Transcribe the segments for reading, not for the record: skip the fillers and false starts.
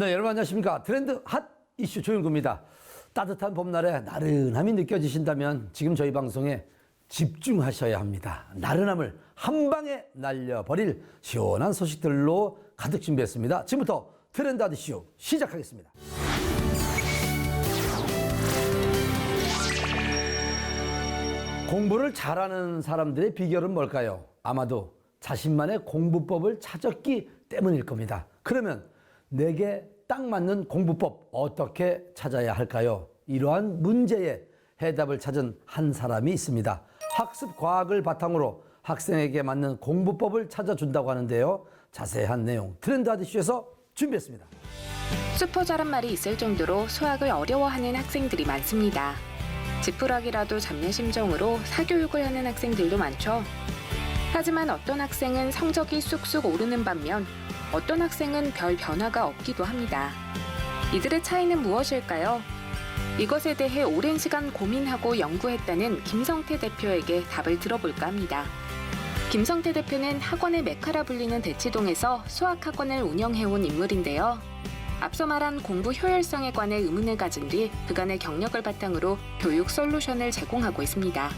네, 여러분 안녕하십니까. 트렌드 핫 이슈 조윤구입니다. 따뜻한 봄날에 나른함이 느껴지신다면 지금 저희 방송에 집중하셔야 합니다. 나른함을 한 방에 날려버릴 시원한 소식들로 가득 준비했습니다. 지금부터 트렌드 핫 이슈 시작하겠습니다. 공부를 잘하는 사람들의 비결은 뭘까요? 아마도 자신만의 공부법을 찾았기 때문일 겁니다. 그러면 내게 딱 맞는 공부법 어떻게 찾아야 할까요? 이러한 문제의 해답을 찾은 한 사람이 있습니다. 학습 과학을 바탕으로 학생에게 맞는 공부법을 찾아준다고 하는데요. 자세한 내용 트렌드 핫 이슈에서 준비했습니다. 슈퍼저란 말이 있을 정도로 수학을 어려워하는 학생들이 많습니다. 지푸라기라도 잡는 심정으로 사교육을 하는 학생들도 많죠. 하지만 어떤 학생은 성적이 쑥쑥 오르는 반면 어떤 학생은 별 변화가 없기도 합니다. 이들의 차이는 무엇일까요? 이것에 대해 오랜 시간 고민하고 연구했다는 김성태 대표에게 답을 들어볼까 합니다. 김성태 대표는 학원의 메카라 불리는 대치동에서 수학학원을 운영해온 인물인데요. 앞서 말한 공부 효율성에 관해 의문을 가진 뒤 그간의 경력을 바탕으로 교육 솔루션을 제공하고 있습니다.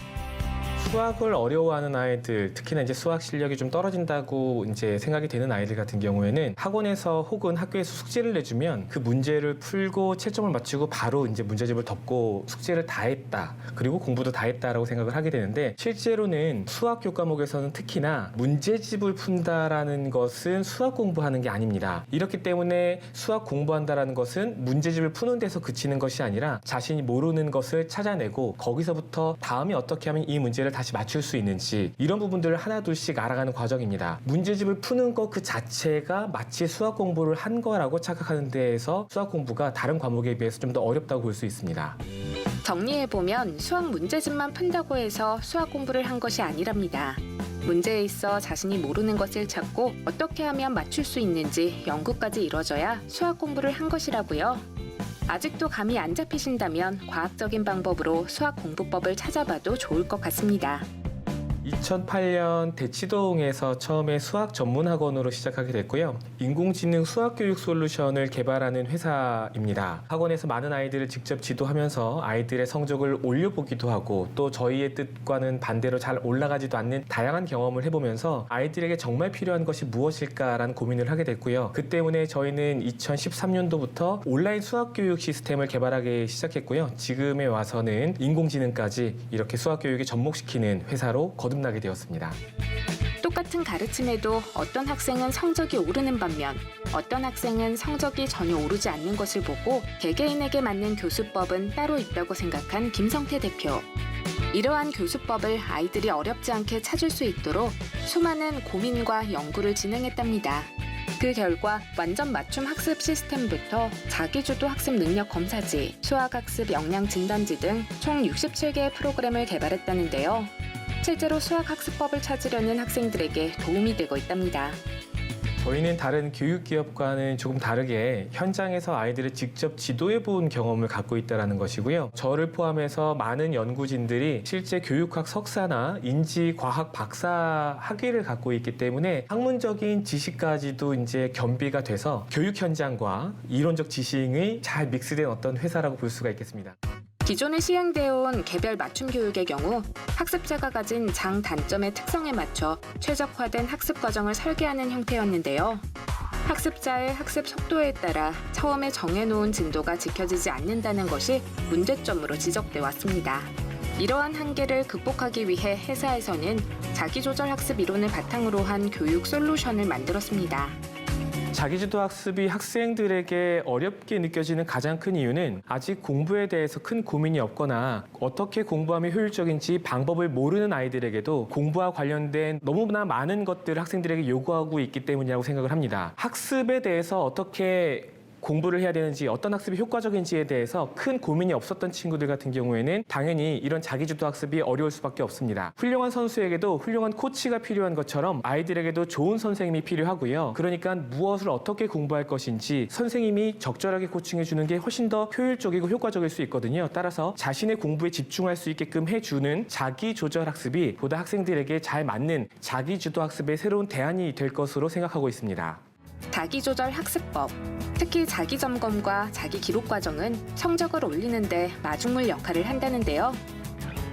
수학을 어려워하는 아이들, 특히나 이제 수학 실력이 좀 떨어진다고 이제 생각이 되는 아이들 같은 경우에는 학원에서 혹은 학교에서 숙제를 내주면 그 문제를 풀고 채점을 맞추고 바로 이제 문제집을 덮고 숙제를 다 했다. 그리고 공부도 다 했다라고 생각을 하게 되는데 실제로는 수학 교과목에서는 특히나 문제집을 푼다라는 것은 수학 공부하는 게 아닙니다. 이렇기 때문에 수학 공부한다라는 것은 문제집을 푸는 데서 그치는 것이 아니라 자신이 모르는 것을 찾아내고 거기서부터 다음에 어떻게 하면 이 문제를 다시 맞출 수 있는지 이런 부분들을 하나둘씩 알아가는 과정입니다. 문제집을 푸는 것 그 자체가 마치 수학 공부를 한 거라고 착각하는 데에서 수학 공부가 다른 과목에 비해서 좀 더 어렵다고 볼 수 있습니다. 정리해보면 수학 문제집만 푼다고 해서 수학 공부를 한 것이 아니랍니다. 문제에 있어 자신이 모르는 것을 찾고 어떻게 하면 맞출 수 있는지 연구까지 이뤄져야 수학 공부를 한 것이라고요. 아직도 감이 안 잡히신다면 과학적인 방법으로 수학 공부법을 찾아봐도 좋을 것 같습니다. 2008년 대치동에서 처음에 수학 전문 학원으로 시작하게 됐고요. 인공지능 수학교육 솔루션을 개발하는 회사입니다. 학원에서 많은 아이들을 직접 지도하면서 아이들의 성적을 올려보기도 하고 또 저희의 뜻과는 반대로 잘 올라가지도 않는 다양한 경험을 해보면서 아이들에게 정말 필요한 것이 무엇일까라는 고민을 하게 됐고요. 그 때문에 저희는 2013년도부터 온라인 수학교육 시스템을 개발하기 시작했고요. 지금에 와서는 인공지능까지 이렇게 수학교육에 접목시키는 회사로 거듭나게 되었습니다. 똑같은 가르침에도 어떤 학생은 성적이 오르는 반면 어떤 학생은 성적이 전혀 오르지 않는 것을 보고 개개인에게 맞는 교수법은 따로 있다고 생각한 김성태 대표. 이러한 교수법을 아이들이 어렵지 않게 찾을 수 있도록 수많은 고민과 연구를 진행했답니다. 그 결과 완전 맞춤 학습 시스템부터 자기주도 학습 능력 검사지, 수학학습 역량 진단지 등 총 67개의 프로그램을 개발했다는데요. 실제로 수학학습법을 찾으려는 학생들에게 도움이 되고 있답니다. 저희는 다른 교육기업과는 조금 다르게 현장에서 아이들을 직접 지도해본 경험을 갖고 있다는 것이고요. 저를 포함해서 많은 연구진들이 실제 교육학 석사나 인지과학 박사 학위를 갖고 있기 때문에 학문적인 지식까지도 이제 겸비가 돼서 교육 현장과 이론적 지식이 잘 믹스된 어떤 회사라고 볼 수가 있겠습니다. 기존에 시행되어 온 개별 맞춤 교육의 경우 학습자가 가진 장단점의 특성에 맞춰 최적화된 학습 과정을 설계하는 형태였는데요. 학습자의 학습 속도에 따라 처음에 정해놓은 진도가 지켜지지 않는다는 것이 문제점으로 지적돼 왔습니다. 이러한 한계를 극복하기 위해 회사에서는 자기조절 학습 이론을 바탕으로 한 교육 솔루션을 만들었습니다. 자기주도 학습이 학생들에게 어렵게 느껴지는 가장 큰 이유는 아직 공부에 대해서 큰 고민이 없거나 어떻게 공부하면 효율적인지 방법을 모르는 아이들에게도 공부와 관련된 너무나 많은 것들을 학생들에게 요구하고 있기 때문이라고 생각을 합니다. 학습에 대해서 어떻게 공부를 해야 되는지 어떤 학습이 효과적인지에 대해서 큰 고민이 없었던 친구들 같은 경우에는 당연히 이런 자기주도 학습이 어려울 수밖에 없습니다. 훌륭한 선수에게도 훌륭한 코치가 필요한 것처럼 아이들에게도 좋은 선생님이 필요하고요. 그러니까 무엇을 어떻게 공부할 것인지 선생님이 적절하게 코칭해 주는 게 훨씬 더 효율적이고 효과적일 수 있거든요. 따라서 자신의 공부에 집중할 수 있게끔 해주는 자기조절 학습이 보다 학생들에게 잘 맞는 자기주도 학습의 새로운 대안이 될 것으로 생각하고 있습니다. 자기조절 학습법, 특히 자기점검과 자기기록 과정은 성적을 올리는데 마중물 역할을 한다는데요.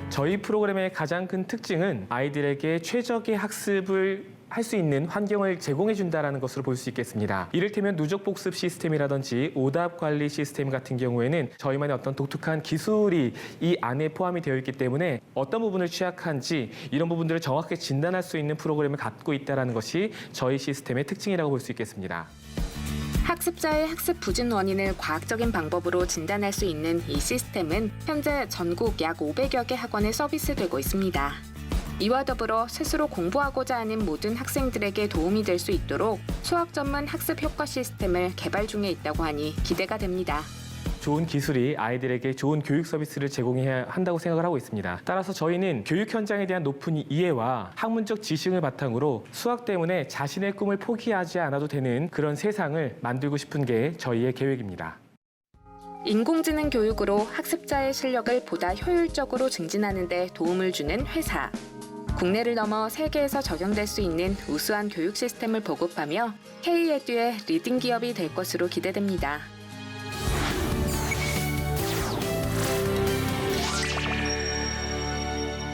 저희 프로그램의 가장 큰 특징은 아이들에게 최적의 학습을 할 수 있는 환경을 제공해 준다는 것으로 볼 수 있겠습니다. 이를테면 누적 복습 시스템이라든지 오답 관리 시스템 같은 경우에는 저희만의 어떤 독특한 기술이 이 안에 포함이 되어 있기 때문에 어떤 부분을 취약한지 이런 부분들을 정확하게 진단할 수 있는 프로그램을 갖고 있다는 것이 저희 시스템의 특징이라고 볼 수 있겠습니다. 학습자의 학습 부진 원인을 과학적인 방법으로 진단할 수 있는 이 시스템은 현재 전국 약 500여 개 학원에 서비스되고 있습니다. 이와 더불어 스스로 공부하고자 하는 모든 학생들에게 도움이 될 수 있도록 수학 전문 학습 효과 시스템을 개발 중에 있다고 하니 기대가 됩니다. 좋은 기술이 아이들에게 좋은 교육 서비스를 제공해야 한다고 생각을 하고 있습니다. 따라서 저희는 교육 현장에 대한 높은 이해와 학문적 지식을 바탕으로 수학 때문에 자신의 꿈을 포기하지 않아도 되는 그런 세상을 만들고 싶은 게 저희의 계획입니다. 인공지능 교육으로 학습자의 실력을 보다 효율적으로 증진하는 데 도움을 주는 회사. 국내를 넘어 세계에서 적용될 수 있는 우수한 교육 시스템을 보급하며 K-에듀의 리딩 기업이 될 것으로 기대됩니다.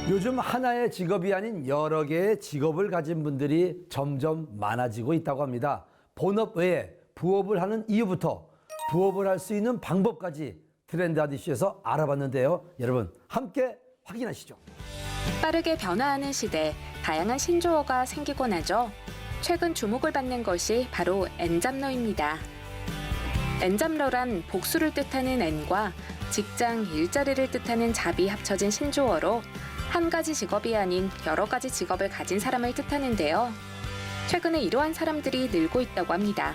요즘 하나의 직업이 아닌 여러 개의 직업을 가진 분들이 점점 많아지고 있다고 합니다. 본업 외에 부업을 하는 이유부터 부업을 할 수 있는 방법까지 트렌드한 이슈에서 알아봤는데요. 여러분 함께 확인하시죠. 빠르게 변화하는 시대, 다양한 신조어가 생기곤 하죠. 최근 주목을 받는 것이 바로 N잡러입니다. N잡러란 복수를 뜻하는 N과 직장, 일자리를 뜻하는 잡이 합쳐진 신조어로 한 가지 직업이 아닌 여러 가지 직업을 가진 사람을 뜻하는데요. 최근에 이러한 사람들이 늘고 있다고 합니다.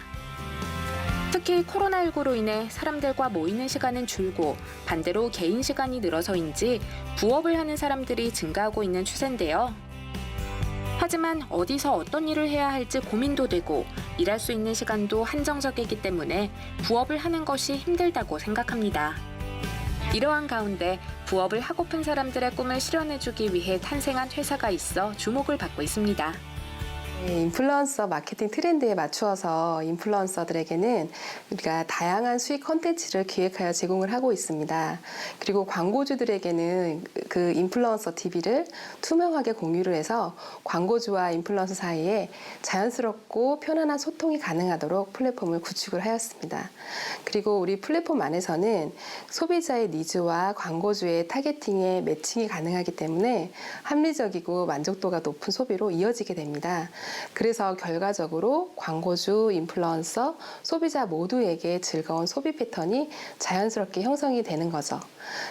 특히 코로나19로 인해 사람들과 모이는 시간은 줄고 반대로 개인 시간이 늘어서인지 부업을 하는 사람들이 증가하고 있는 추세인데요. 하지만 어디서 어떤 일을 해야 할지 고민도 되고 일할 수 있는 시간도 한정적이기 때문에 부업을 하는 것이 힘들다고 생각합니다. 이러한 가운데 부업을 하고픈 사람들의 꿈을 실현해주기 위해 탄생한 회사가 있어 주목을 받고 있습니다. 인플루언서 마케팅 트렌드에 맞추어서 인플루언서들에게는 우리가 다양한 수익 콘텐츠를 기획하여 제공을 하고 있습니다. 그리고 광고주들에게는 그 인플루언서 TV를 투명하게 공유를 해서 광고주와 인플루언서 사이에 자연스럽고 편안한 소통이 가능하도록 플랫폼을 구축을 하였습니다. 그리고 우리 플랫폼 안에서는 소비자의 니즈와 광고주의 타겟팅에 매칭이 가능하기 때문에 합리적이고 만족도가 높은 소비로 이어지게 됩니다. 그래서 결과적으로 광고주, 인플루언서, 소비자 모두에게 즐거운 소비 패턴이 자연스럽게 형성이 되는 거죠.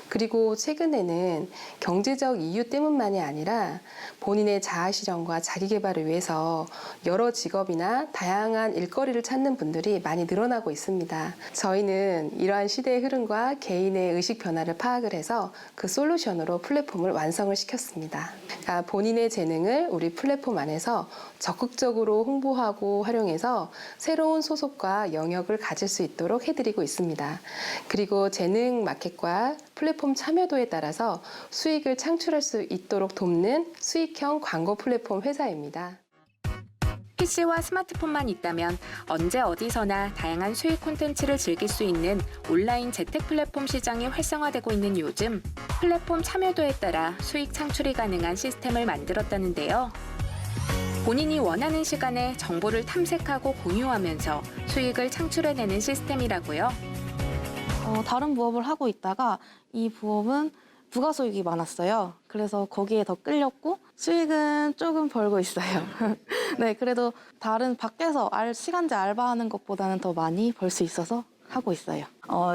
그리고 최근에는 경제적 이유 때문만이 아니라 본인의 자아실현과 자기개발을 위해서 여러 직업이나 다양한 일거리를 찾는 분들이 많이 늘어나고 있습니다. 저희는 이러한 시대의 흐름과 개인의 의식 변화를 파악을 해서 그 솔루션으로 플랫폼을 완성을 시켰습니다. 그러니까 본인의 재능을 우리 플랫폼 안에서 적극적으로 홍보하고 활용해서 새로운 소속과 영역을 가질 수 있도록 해드리고 있습니다. 그리고 재능 마켓과 플랫폼 참여도에 따라서 수익을 창출할 수 있도록 돕는 수익형 광고 플랫폼 회사입니다. PC와 스마트폰만 있다면 언제 어디서나 다양한 수익 콘텐츠를 즐길 수 있는 온라인 재택 플랫폼 시장이 활성화되고 있는 요즘 플랫폼 참여도에 따라 수익 창출이 가능한 시스템을 만들었다는데요. 본인이 원하는 시간에 정보를 탐색하고 공유하면서 수익을 창출해내는 시스템이라고요. 다른 부업을 하고 있다가 이 부업은 부가소득이 많았어요. 그래서 거기에 더 끌렸고 수익은 조금 벌고 있어요. 네, 그래도 다른 밖에서 시간제 알바하는 것보다는 더 많이 벌 수 있어서 하고 있어요.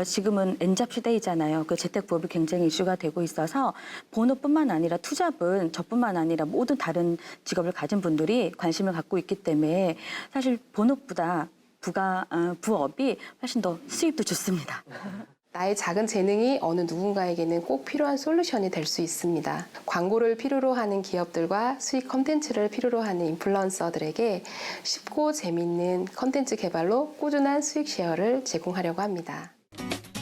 지금은 N잡 시대이잖아요. 그 재택부업이 굉장히 이슈가 되고 있어서 본업뿐만 아니라 투잡은 저뿐만 아니라 모든 다른 직업을 가진 분들이 관심을 갖고 있기 때문에 사실 본업보다 부업이 훨씬 더 수입도 좋습니다. 나의 작은 재능이 어느 누군가에게는 꼭 필요한 솔루션이 될 수 있습니다. 광고를 필요로 하는 기업들과 수익 콘텐츠를 필요로 하는 인플루언서들에게 쉽고 재미있는 콘텐츠 개발로 꾸준한 수익 쉐어를 제공하려고 합니다.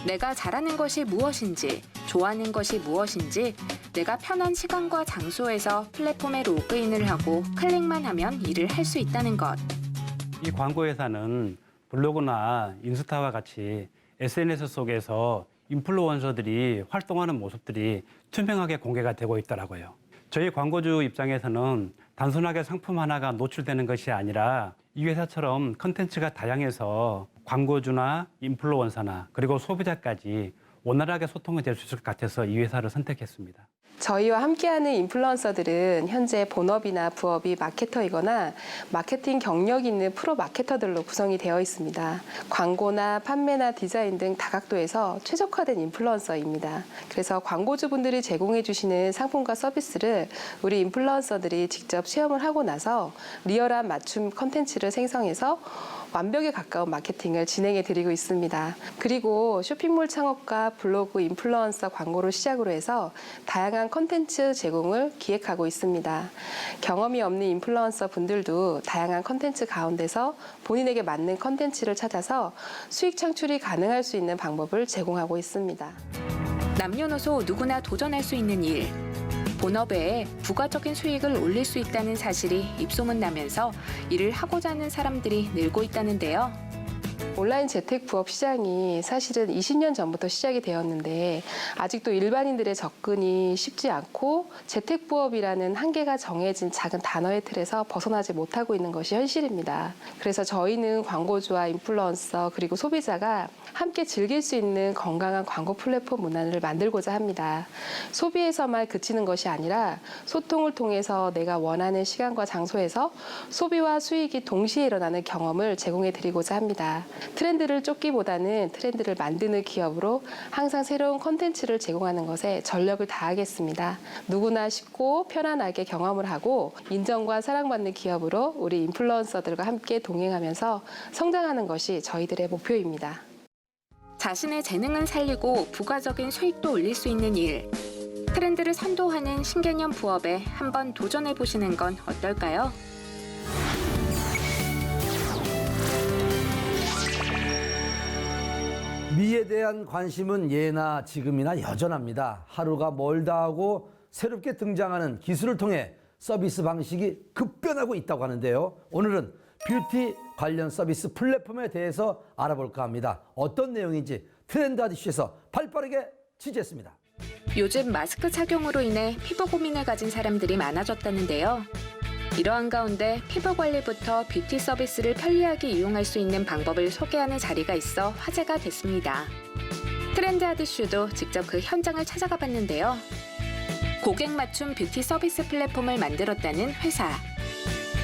내가 잘하는 것이 무엇인지, 좋아하는 것이 무엇인지, 내가 편한 시간과 장소에서 플랫폼에 로그인을 하고 클릭만 하면 일을 할 수 있다는 것. 이 광고회사는 블로그나 인스타와 같이 SNS 속에서 인플루언서들이 활동하는 모습들이 투명하게 공개가 되고 있더라고요. 저희 광고주 입장에서는 단순하게 상품 하나가 노출되는 것이 아니라 이 회사처럼 컨텐츠가 다양해서 광고주나 인플루언서나 그리고 소비자까지 원활하게 소통이 될 수 있을 것 같아서 이 회사를 선택했습니다. 저희와 함께하는 인플루언서들은 현재 본업이나 부업이 마케터이거나 마케팅 경력 있는 프로 마케터들로 구성이 되어 있습니다. 광고나 판매나 디자인 등 다각도에서 최적화된 인플루언서입니다. 그래서 광고주분들이 제공해 주시는 상품과 서비스를 우리 인플루언서들이 직접 체험을 하고 나서 리얼한 맞춤 컨텐츠를 생성해서 완벽에 가까운 마케팅을 진행해 드리고 있습니다. 그리고 쇼핑몰 창업과 블로그 인플루언서 광고를 시작으로 해서 다양한 컨텐츠 제공을 기획하고 있습니다. 경험이 없는 인플루언서 분들도 다양한 컨텐츠 가운데서 본인에게 맞는 컨텐츠를 찾아서 수익 창출이 가능할 수 있는 방법을 제공하고 있습니다. 남녀노소 누구나 도전할 수 있는 일. 본업 외에 부가적인 수익을 올릴 수 있다는 사실이 입소문 나면서 일을 하고자 하는 사람들이 늘고 있다는데요. 온라인 재택 부업 시장이 사실은 20년 전부터 시작이 되었는데 아직도 일반인들의 접근이 쉽지 않고 재택 부업이라는 한계가 정해진 작은 단어의 틀에서 벗어나지 못하고 있는 것이 현실입니다. 그래서 저희는 광고주와 인플루언서 그리고 소비자가 함께 즐길 수 있는 건강한 광고 플랫폼 문화를 만들고자 합니다. 소비에서만 그치는 것이 아니라 소통을 통해서 내가 원하는 시간과 장소에서 소비와 수익이 동시에 일어나는 경험을 제공해 드리고자 합니다. 트렌드를 쫓기보다는 트렌드를 만드는 기업으로 항상 새로운 콘텐츠를 제공하는 것에 전력을 다하겠습니다. 누구나 쉽고 편안하게 경험을 하고 인정과 사랑받는 기업으로 우리 인플루언서들과 함께 동행하면서 성장하는 것이 저희들의 목표입니다. 자신의 재능은 살리고 부가적인 수익도 올릴 수 있는 일. 트렌드를 선도하는 신개념 부업에 한번 도전해 보시는 건 어떨까요? 미에 대한 관심은 예나 지금이나 여전합니다. 하루가 멀다 하고 새롭게 등장하는 기술을 통해 서비스 방식이 급변하고 있다고 하는데요. 오늘은 뷰티 관련 서비스 플랫폼에 대해서 알아볼까 합니다. 어떤 내용인지 트렌드 이슈에서 발빠르게 취재했습니다. 요즘 마스크 착용으로 인해 피부 고민을 가진 사람들이 많아졌다는데요. 이러한 가운데 피부 관리부터 뷰티 서비스를 편리하게 이용할 수 있는 방법을 소개하는 자리가 있어 화제가 됐습니다. 트렌드 하드슈도 직접 그 현장을 찾아가 봤는데요. 고객 맞춤 뷰티 서비스 플랫폼을 만들었다는 회사.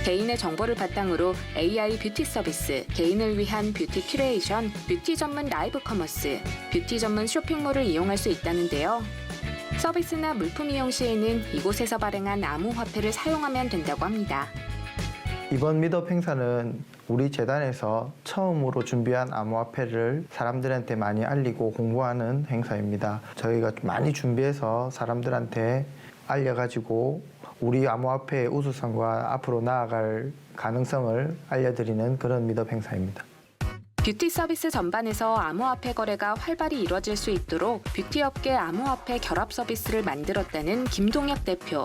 개인의 정보를 바탕으로 AI 뷰티 서비스, 개인을 위한 뷰티 큐레이션, 뷰티 전문 라이브 커머스, 뷰티 전문 쇼핑몰을 이용할 수 있다는데요. 서비스나 물품 이용 시에는 이곳에서 발행한 암호화폐를 사용하면 된다고 합니다. 이번 미덥 행사는 우리 재단에서 처음으로 준비한 암호화폐를 사람들한테 많이 알리고 공부하는 행사입니다. 저희가 많이 준비해서 사람들한테 알려가지고 우리 암호화폐의 우수성과 앞으로 나아갈 가능성을 알려드리는 그런 미덥 행사입니다. 뷰티 서비스 전반에서 암호화폐 거래가 활발히 이뤄질 수 있도록 뷰티업계 암호화폐 결합 서비스를 만들었다는 김동혁 대표.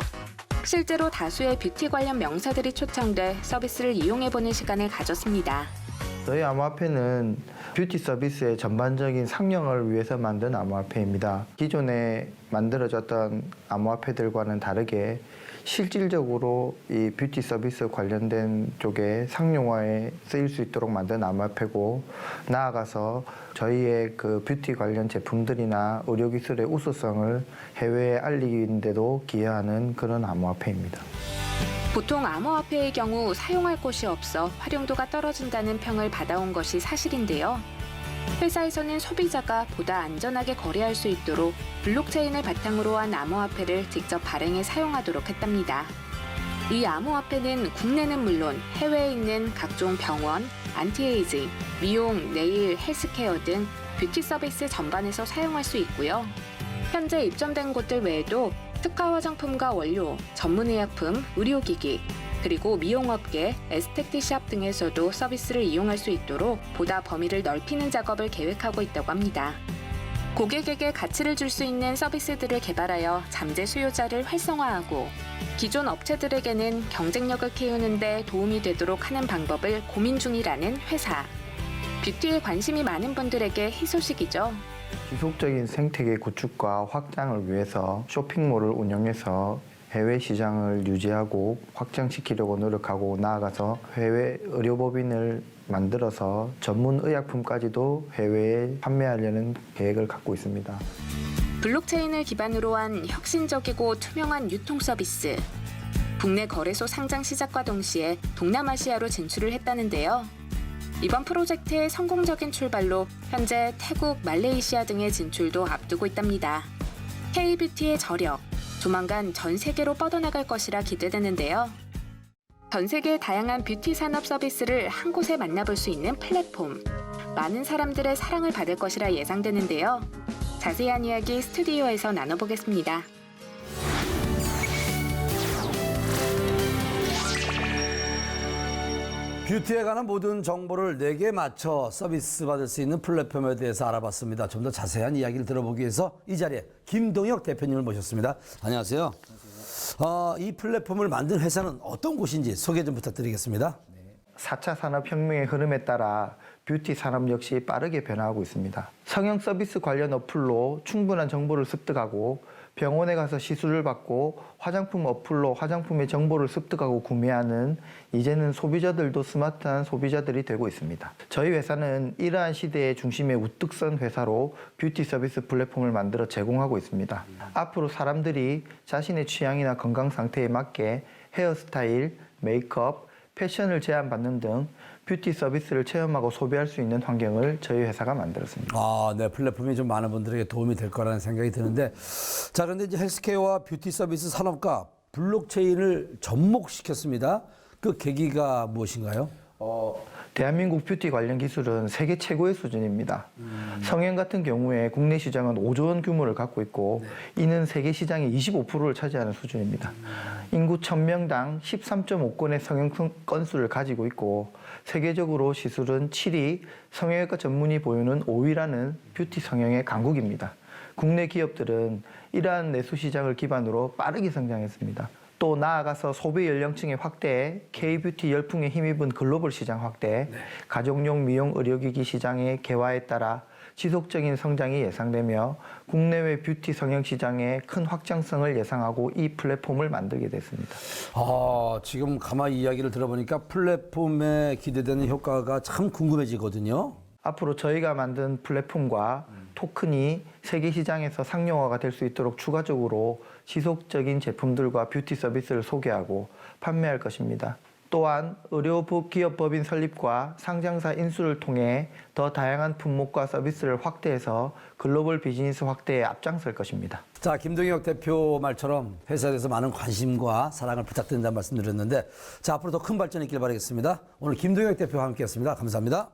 실제로 다수의 뷰티 관련 명사들이 초청돼 서비스를 이용해보는 시간을 가졌습니다. 저희 암호화폐는 뷰티 서비스의 전반적인 상용을 위해서 만든 암호화폐입니다. 기존에 만들어졌던 암호화폐들과는 다르게 실질적으로 이 뷰티 서비스 관련된 쪽에 상용화에 쓰일 수 있도록 만든 암호화폐고, 나아가서 저희의 그 뷰티 관련 제품들이나 의료기술의 우수성을 해외에 알리는데도 기여하는 그런 암호화폐입니다. 보통 암호화폐의 경우 사용할 곳이 없어 활용도가 떨어진다는 평을 받아온 것이 사실인데요. 회사에서는 소비자가 보다 안전하게 거래할 수 있도록 블록체인을 바탕으로 한 암호화폐를 직접 발행해 사용하도록 했답니다. 이 암호화폐는 국내는 물론 해외에 있는 각종 병원, 안티에이징, 미용, 네일, 헬스케어 등 뷰티 서비스 전반에서 사용할 수 있고요. 현재 입점된 곳들 외에도 특화 화장품과 원료, 전문의약품, 의료기기, 그리고 미용업계, 에스테티샵 등에서도 서비스를 이용할 수 있도록 보다 범위를 넓히는 작업을 계획하고 있다고 합니다. 고객에게 가치를 줄 수 있는 서비스들을 개발하여 잠재 수요자를 활성화하고 기존 업체들에게는 경쟁력을 키우는 데 도움이 되도록 하는 방법을 고민 중이라는 회사. 뷰티에 관심이 많은 분들에게 희소식이죠. 지속적인 생태계 구축과 확장을 위해서 쇼핑몰을 운영해서 해외 시장을 유지하고 확장시키려고 노력하고 나아가서 해외 의료법인을 만들어서 전문 의약품까지도 해외에 판매하려는 계획을 갖고 있습니다. 블록체인을 기반으로 한 혁신적이고 투명한 유통 서비스. 국내 거래소 상장 시작과 동시에 동남아시아로 진출을 했다는데요. 이번 프로젝트의 성공적인 출발로 현재 태국, 말레이시아 등의 진출도 앞두고 있답니다. K뷰티의 저력, 조만간 전 세계로 뻗어나갈 것이라 기대되는데요. 전 세계의 다양한 뷰티 산업 서비스를 한 곳에 만나볼 수 있는 플랫폼. 많은 사람들의 사랑을 받을 것이라 예상되는데요. 자세한 이야기 스튜디오에서 나눠보겠습니다. 뷰티에 관한 모든 정보를 내게 맞춰 서비스 받을 수 있는 플랫폼에 대해서 알아봤습니다. 좀 더 자세한 이야기를 들어보기 위해서 이 자리에 김동혁 대표님을 모셨습니다. 안녕하세요. 이 플랫폼을 만든 회사는 어떤 곳인지 소개 좀 부탁드리겠습니다. 4차 산업혁명의 흐름에 따라 뷰티 산업 역시 빠르게 변화하고 있습니다. 성형 서비스 관련 어플로 충분한 정보를 습득하고 병원에 가서 시술을 받고 화장품 어플로 화장품의 정보를 습득하고 구매하는 이제는 소비자들도 스마트한 소비자들이 되고 있습니다. 저희 회사는 이러한 시대의 중심에 우뚝 선 회사로 뷰티 서비스 플랫폼을 만들어 제공하고 있습니다. 앞으로 사람들이 자신의 취향이나 건강 상태에 맞게 헤어스타일, 메이크업, 패션을 제안받는 등 뷰티 서비스를 체험하고 소비할 수 있는 환경을 저희 회사가 만들었습니다. 네, 플랫폼이 좀 많은 분들에게 도움이 될 거라는 생각이 드는데, 자, 그런데 이제 헬스케어와 뷰티 서비스 산업과 블록체인을 접목시켰습니다. 그 계기가 무엇인가요? 대한민국 뷰티 관련 기술은 세계 최고의 수준입니다. 성형 같은 경우에 국내 시장은 5조 원 규모를 갖고 있고 이는 세계 시장의 25%를 차지하는 수준입니다. 인구 1000명당 13.5건의 성형 건수를 가지고 있고 세계적으로 시술은 7위, 성형외과 전문의 보유는 5위라는 뷰티 성형의 강국입니다. 국내 기업들은 이러한 내수 시장을 기반으로 빠르게 성장했습니다. 또 나아가서 소비 연령층의 확대, K뷰티 열풍에 힘입은 글로벌 시장 확대, 가정용 미용 의료기기 시장의 개화에 따라 지속적인 성장이 예상되며 국내외 뷰티 성형 시장의 큰 확장성을 예상하고 이 플랫폼을 만들게 됐습니다. 지금 가만히 이야기를 들어보니까 플랫폼에 기대되는 효과가 참 궁금해지거든요. 앞으로 저희가 만든 플랫폼과 토큰이 세계 시장에서 상용화가 될 수 있도록 추가적으로 지속적인 제품들과 뷰티 서비스를 소개하고 판매할 것입니다. 또한 의료기업법인 설립과 상장사 인수를 통해 더 다양한 품목과 서비스를 확대해서 글로벌 비즈니스 확대에 앞장설 것입니다. 자, 김동혁 대표 말처럼 회사에 대해서 많은 관심과 사랑을 부탁드린다는 말씀드렸는데, 자, 앞으로 더 큰 발전이 있길 바라겠습니다. 오늘 김동혁 대표와 함께했습니다. 감사합니다.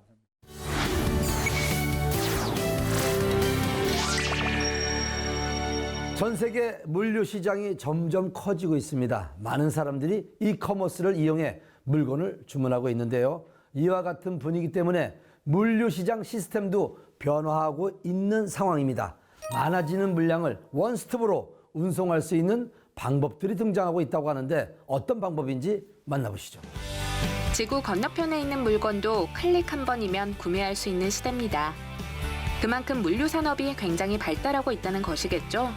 전 세계 물류 시장이 점점 커지고 있습니다. 많은 사람들이 이커머스를 이용해 물건을 주문하고 있는데요. 이와 같은 분위기 때문에 물류 시장 시스템도 변화하고 있는 상황입니다. 많아지는 물량을 원스톱으로 운송할 수 있는 방법들이 등장하고 있다고 하는데 어떤 방법인지 만나보시죠. 지구 건너편에 있는 물건도 클릭 한 번이면 구매할 수 있는 시대입니다. 그만큼 물류 산업이 굉장히 발달하고 있다는 것이겠죠.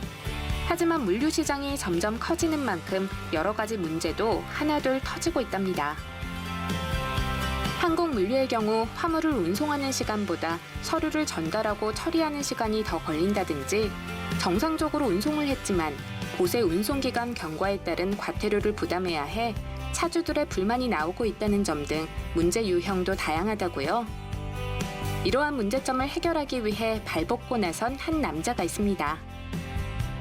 하지만 물류 시장이 점점 커지는 만큼 여러 가지 문제도 하나둘 터지고 있답니다. 항공 물류의 경우 화물을 운송하는 시간보다 서류를 전달하고 처리하는 시간이 더 걸린다든지 정상적으로 운송을 했지만 곳의 운송기간 경과에 따른 과태료를 부담해야 해 차주들의 불만이 나오고 있다는 점 등 문제 유형도 다양하다고요. 이러한 문제점을 해결하기 위해 발벗고 나선 한 남자가 있습니다.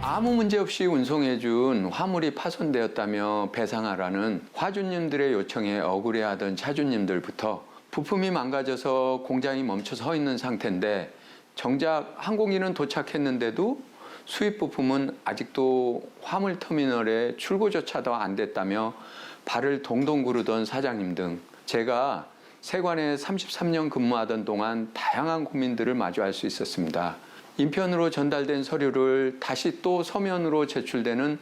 아무 문제 없이 운송해준 화물이 파손되었다며 배상하라는 화주님들의 요청에 억울해하던 차주님들부터 부품이 망가져서 공장이 멈춰 서 있는 상태인데 정작 항공기는 도착했는데도 수입 부품은 아직도 화물 터미널에 출고조차도 안 됐다며 발을 동동 구르던 사장님 등 제가 세관에 33년 근무하던 동안 다양한 고민들을 마주할 수 있었습니다. 인편으로 전달된 서류를 다시 또 서면으로 제출되는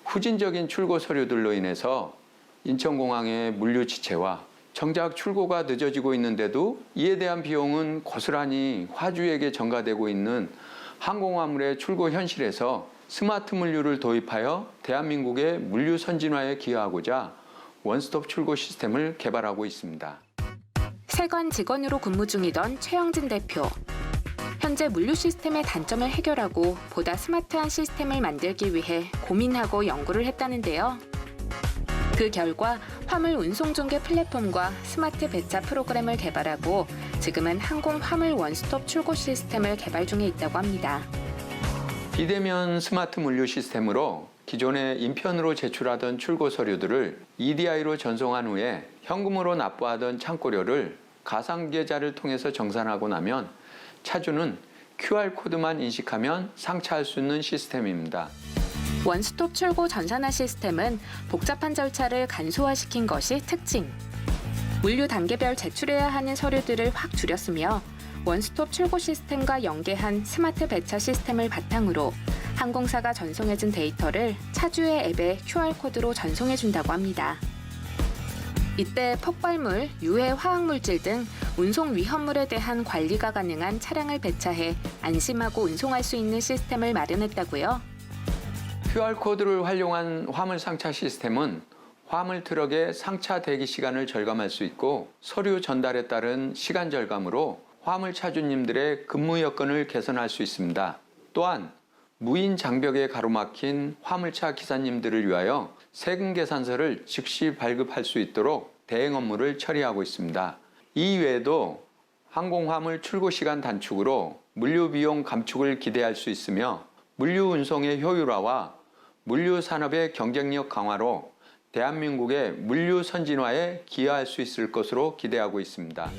후진적인 출고 서류들로 인해서 인천공항의 물류 지체와 정작 출고가 늦어지고 있는데도 이에 대한 비용은 고스란히 화주에게 전가되고 있는 항공화물의 출고 현실에서 스마트 물류를 도입하여 대한민국의 물류 선진화에 기여하고자 원스톱 출고 시스템을 개발하고 있습니다. 세관 직원으로 근무 중이던 최영진 대표. 현재 물류 시스템의 단점을 해결하고 보다 스마트한 시스템을 만들기 위해 고민하고 연구를 했다는데요. 그 결과 화물 운송 중개 플랫폼과 스마트 배차 프로그램을 개발하고 지금은 항공 화물 원스톱 출고 시스템을 개발 중에 있다고 합니다. 비대면 스마트 물류 시스템으로 기존에 인편으로 제출하던 출고 서류들을 EDI로 전송한 후에 현금으로 납부하던 창고료를 가상계좌를 통해서 정산하고 나면 차주는 QR코드만 인식하면 상차할 수 있는 시스템입니다. 원스톱 출고 전산화 시스템은 복잡한 절차를 간소화시킨 것이 특징. 물류 단계별 제출해야 하는 서류들을 확 줄였으며 원스톱 출고 시스템과 연계한 스마트 배차 시스템을 바탕으로 항공사가 전송해준 데이터를 차주의 앱에 QR코드로 전송해준다고 합니다. 이때 폭발물, 유해 화학물질 등 운송 위험물에 대한 관리가 가능한 차량을 배차해 안심하고 운송할 수 있는 시스템을 마련했다고요. QR코드를 활용한 화물 상차 시스템은 화물 트럭의 상차 대기 시간을 절감할 수 있고 서류 전달에 따른 시간 절감으로 화물 차주님들의 근무 여건을 개선할 수 있습니다. 또한 무인 장벽에 가로막힌 화물차 기사님들을 위하여 세금 계산서를 즉시 발급할 수 있도록 대행 업무를 처리하고 있습니다. 이 외에도 항공 화물 출고 시간 단축으로 물류 비용 감축을 기대할 수 있으며 물류 운송의 효율화와 물류 산업의 경쟁력 강화로 대한민국의 물류 선진화에 기여할 수 있을 것으로 기대하고 있습니다.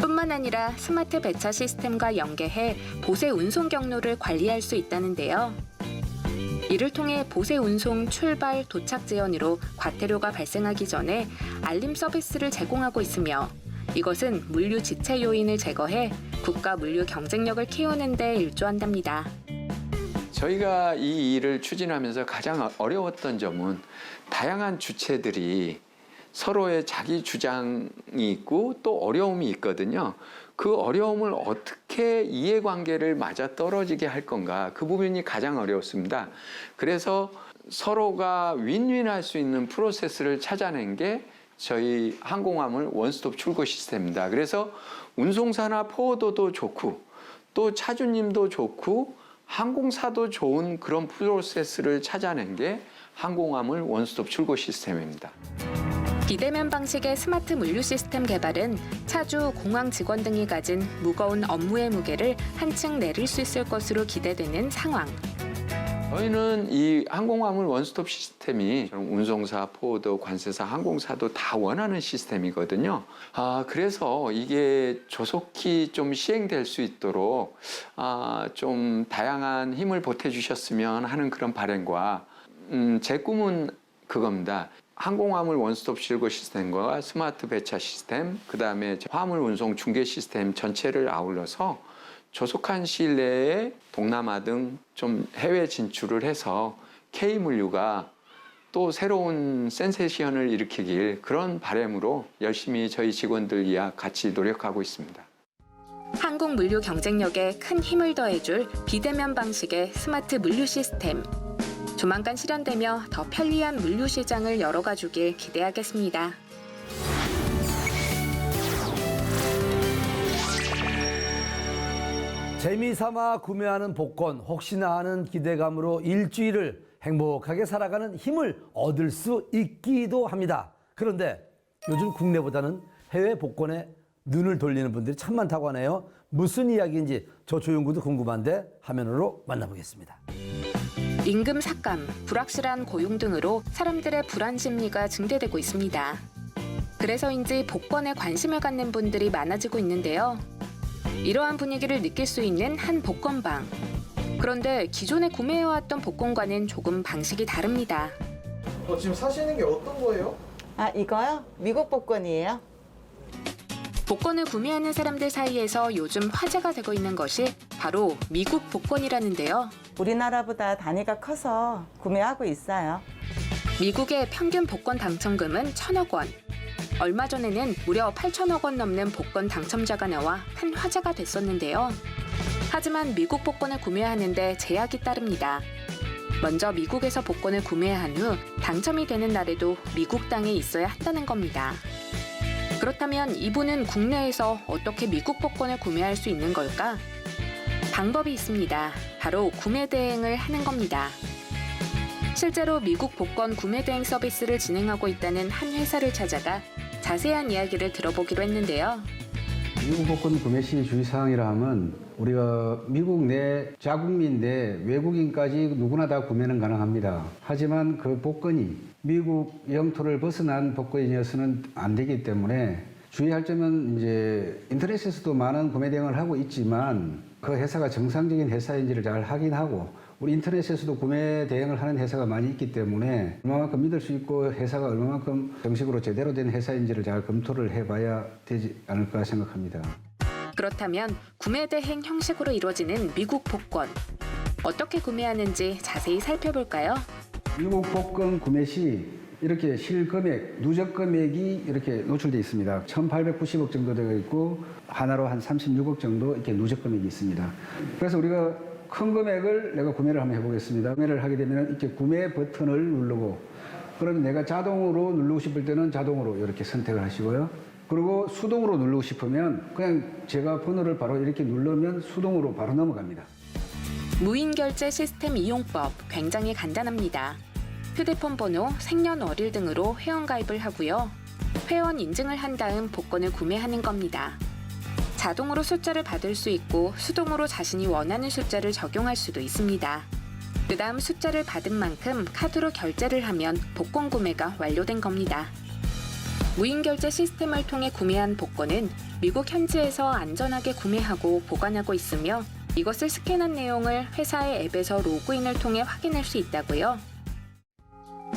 뿐만 아니라 스마트 배차 시스템과 연계해 보세 운송 경로를 관리할 수 있다는데요. 이를 통해 보세 운송 출발, 도착 지연으로 과태료가 발생하기 전에 알림 서비스를 제공하고 있으며 이것은 물류 지체 요인을 제거해 국가 물류 경쟁력을 키우는 데 일조한답니다. 저희가 이 일을 추진하면서 가장 어려웠던 점은 다양한 주체들이 서로의 자기 주장이 있고 또 어려움이 있거든요. 그 어려움을 어떻게 이해관계를 맞아 떨어지게 할 건가, 그 부분이 가장 어려웠습니다. 그래서 서로가 윈윈할 수 있는 프로세스를 찾아낸 게 저희 항공화물 원스톱 출고 시스템입니다. 그래서 운송사나 포워더도 좋고 또 차주님도 좋고 항공사도 좋은 그런 프로세스를 찾아낸 게 항공화물 원스톱 출고 시스템입니다. 비대면 방식의 스마트 물류 시스템 개발은 차주, 공항 직원 등이 가진 무거운 업무의 무게를 한층 내릴 수 있을 것으로 기대되는 상황. 저희는 이 항공화물 원스톱 시스템이 운송사, 포워더, 관세사, 항공사도 다 원하는 시스템이거든요. 그래서 이게 조속히 좀 시행될 수 있도록 좀 다양한 힘을 보태주셨으면 하는 그런 바람과 제 꿈은 그겁니다. 항공화물 원스톱 출고 시스템과 스마트 배차 시스템, 그다음에 화물 운송 중개 시스템 전체를 아울러서 조속한 시일 내에 동남아 등 좀 해외 진출을 해서 K물류가 또 새로운 센세이션을 일으키길, 그런 바람으로 열심히 저희 직원들이야 같이 노력하고 있습니다. 한국 물류 경쟁력에 큰 힘을 더해줄 비대면 방식의 스마트 물류 시스템. 조만간 실현되며 더 편리한 물류 시장을 열어가 주길 기대하겠습니다. 재미삼아 구매하는 복권, 혹시나 하는 기대감으로 일주일을 행복하게 살아가는 힘을 얻을 수 있기도 합니다. 그런데 요즘 국내보다는 해외 복권에 눈을 돌리는 분들이 참 많다고 하네요. 무슨 이야기인지 저 조용구도 궁금한데 화면으로 만나보겠습니다. 임금 삭감, 불확실한 고용 등으로 사람들의 불안 심리가 증대되고 있습니다. 그래서인지 복권에 관심을 갖는 분들이 많아지고 있는데요. 이러한 분위기를 느낄 수 있는 한 복권방. 그런데 기존에 구매해왔던 복권과는 조금 방식이 다릅니다. 지금 사시는 게 어떤 거예요? 이거요? 미국 복권이에요. 복권을 구매하는 사람들 사이에서 요즘 화제가 되고 있는 것이 바로 미국 복권이라는데요. 우리나라보다 단위가 커서 구매하고 있어요. 미국의 평균 복권 당첨금은 1,000억 원. 얼마 전에는 무려 8천억 원 넘는 복권 당첨자가 나와 큰 화제가 됐었는데요. 하지만 미국 복권을 구매하는데 제약이 따릅니다. 먼저 미국에서 복권을 구매한 후 당첨이 되는 날에도 미국 땅에 있어야 한다는 겁니다. 그렇다면 이분은 국내에서 어떻게 미국 복권을 구매할 수 있는 걸까? 방법이 있습니다. 바로 구매 대행을 하는 겁니다. 실제로 미국 복권 구매 대행 서비스를 진행하고 있다는 한 회사를 찾아가 자세한 이야기를 들어보기로 했는데요. 미국 복권 구매 시 주의사항이라 하면 우리가 미국 내 자국민 내 외국인까지 누구나 다 구매는 가능합니다. 하지만 그 복권이 미국 영토를 벗어난 복권이어서는 안 되기 때문에 주의할 점은 이제 인터넷에서도 많은 구매 대행을 하고 있지만 그 회사가 정상적인 회사인지를 잘 확인하고 우리 인터넷에서도 구매 대행을 하는 회사가 많이 있기 때문에 얼마만큼 믿을 수 있고 회사가 얼마만큼 정식으로 제대로 된 회사인지를 잘 검토를 해봐야 되지 않을까 생각합니다. 그렇다면 구매 대행 형식으로 이루어지는 미국 복권. 어떻게 구매하는지 자세히 살펴볼까요? 미국 복권 구매 시 이렇게 실금액, 누적 금액이 이렇게 노출되어 있습니다. 1,890억 정도 되어 있고 하나로 한 36억 정도 이렇게 누적 금액이 있습니다. 그래서 우리가 큰 금액을 내가 구매를 한번 해보겠습니다. 구매를 하게 되면 이렇게 구매 버튼을 누르고 그러면 내가 자동으로 누르고 싶을 때는 자동으로 이렇게 선택을 하시고요. 그리고 수동으로 누르고 싶으면 그냥 제가 번호를 바로 이렇게 누르면 수동으로 바로 넘어갑니다. 무인결제 시스템 이용법 굉장히 간단합니다. 휴대폰 번호, 생년월일 등으로 회원가입을 하고요. 회원 인증을 한 다음 복권을 구매하는 겁니다. 자동으로 숫자를 받을 수 있고 수동으로 자신이 원하는 숫자를 적용할 수도 있습니다. 그 다음 숫자를 받은 만큼 카드로 결제를 하면 복권 구매가 완료된 겁니다. 무인결제 시스템을 통해 구매한 복권은 미국 현지에서 안전하게 구매하고 보관하고 있으며 이것을 스캔한 내용을 회사의 앱에서 로그인을 통해 확인할 수 있다고요.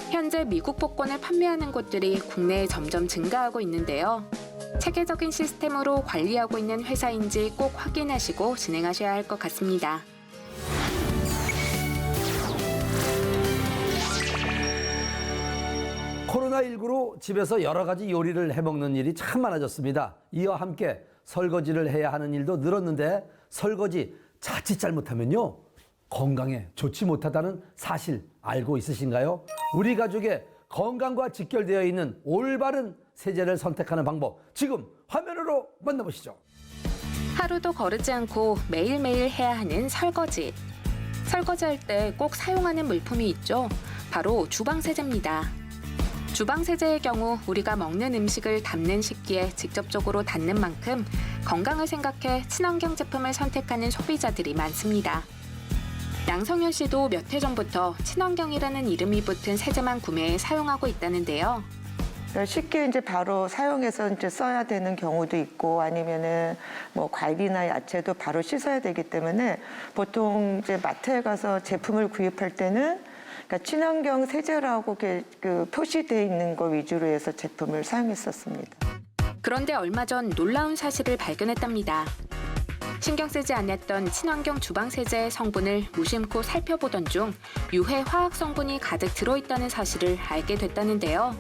현재 미국 복권을 판매하는 곳들이 국내에 점점 증가하고 있는데요. 체계적인 시스템으로 관리하고 있는 회사인지 꼭 확인하시고 진행하셔야 할 것 같습니다. 코로나19로 집에서 여러 가지 요리를 해먹는 일이 참 많아졌습니다. 이와 함께 설거지를 해야 하는 일도 늘었는데 설거지 자칫 잘못하면요 건강에 좋지 못하다는 사실 알고 있으신가요? 우리 가족의 건강과 직결되어 있는 올바른 세제를 선택하는 방법 지금 화면으로 만나보시죠. 하루도 거르지 않고 매일매일 해야 하는 설거지. 설거지할 때 꼭 사용하는 물품이 있죠. 바로 주방세제입니다. 주방세제의 경우 우리가 먹는 음식을 담는 식기에 직접적으로 닿는 만큼 건강을 생각해 친환경 제품을 선택하는 소비자들이 많습니다. 양성현 씨도 몇 해 전부터 친환경이라는 이름이 붙은 세제만 구매해 사용하고 있다는데요. 쉽게 이제 바로 사용해서 이제 써야 되는 경우도 있고 아니면은 뭐 과일이나 야채도 바로 씻어야 되기 때문에 보통 이제 마트에 가서 제품을 구입할 때는 그러니까 친환경 세제라고 그 표시되어 있는 거 위주로 해서 제품을 사용했었습니다. 그런데 얼마 전 놀라운 사실을 발견했답니다. 신경 쓰지 않았던 친환경 주방세제의 성분을 무심코 살펴보던 중 유해 화학 성분이 가득 들어있다는 사실을 알게 됐다는데요.